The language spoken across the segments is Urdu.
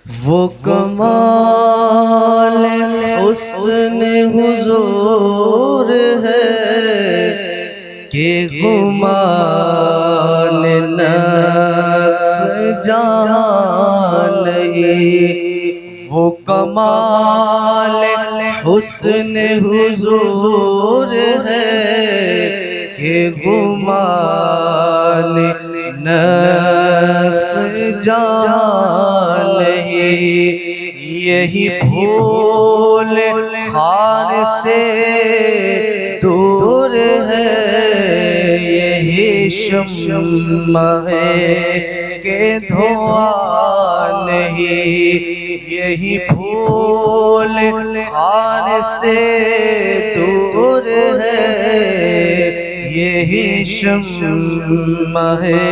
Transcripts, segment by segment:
وہ کمال حسن حضور ہے کہ گمان نفس جہاں نہیں۔ وہ کمال حسن حضور ہے کہ گمان نفس جہاں نہیں۔ یہی پھول خار سے دور ہے، یہی شمع ہے کہ دھواں نہیں۔ یہی پھول خار سے دور ہے، یہی شمع ہے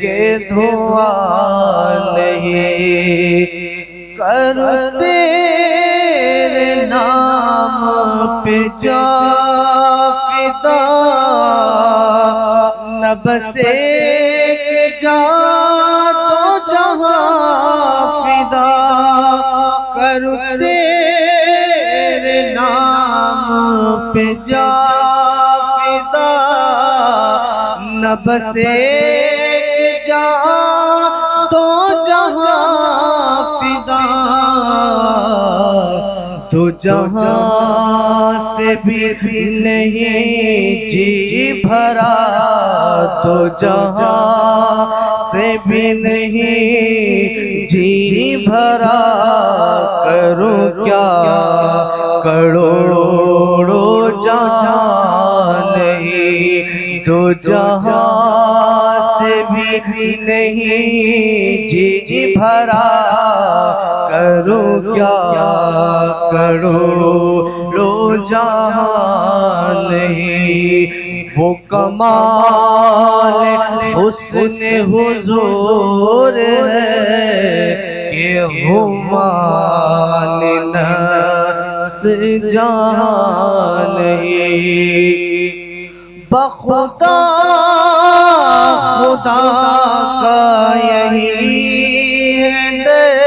کہ دھواں نہیں۔ کرو تیرے نام پہ جا فدا، نہ بس ایک جا تو جہاں فدا۔ کرو تیرے نام پہ جا فدا، نہ بس ایک جا تو جہاں فدا۔ تو جہاں سے بھی نہیں جی بھرا، تو جہاں سے بھی نہیں جی بھرا۔ کرو کیا کروڑوں جہاں نہیں، تو جہاں سے بھی نہیں جی بھرا۔ کرو کیا کروڑوں جہاں نہیں۔ وہ کمال حسن حضور ہے کہ گمان نفس جہاں نہیں۔ بخدا خدا کا یہی ہے در،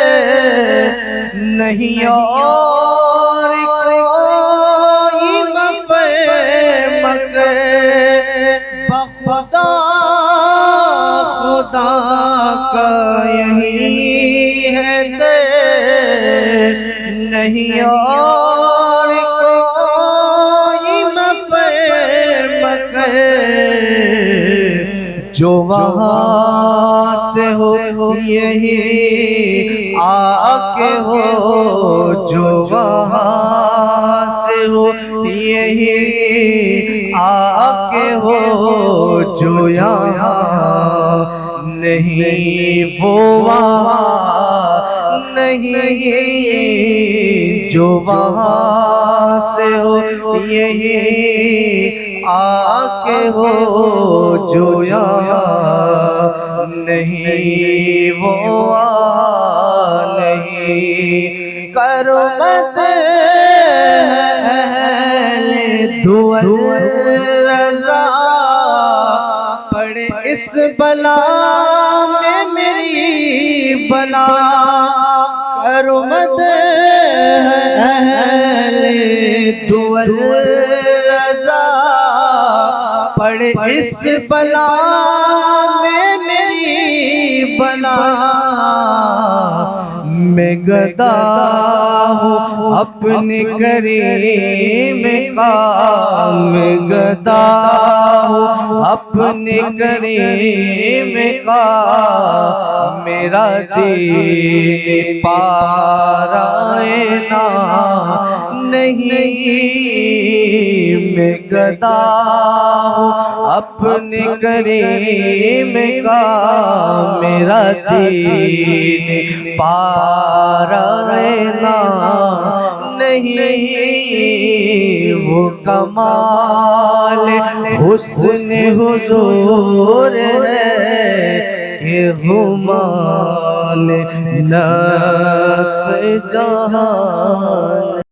نہیں اور کوئی مفر مگر۔ بخدا خدا کا یہی ہے در، نہیں اور کوئی مفر مگر۔ جو وہاں سے ہو یہی آ کے ہو، جو وہاں سے ہو یہی آ کے ہو۔ جو یہاں نہیں وہ وہاں نہیں، جو وہاں سے ہو یہی آ کے ہو۔ جو یہاں نہیں وہ وہاں نہیں۔ کرو مد اہل دول رضا، پڑے اس بلا میں میری بلا۔ کرو مد اہل دول رضا، پڑے اس بلا میں میری بلا۔ میں گدا ہوں اپنے کریم کا، میں گدا ہوں اپنے کریم کا۔ میرا دین پارائنا نہیں، میں گدا ہوں اپنے کریم کا۔ میرا دین پارائنا نہیں۔ وہ کمال حسن حضور ہے کہ گمان نفس جہاں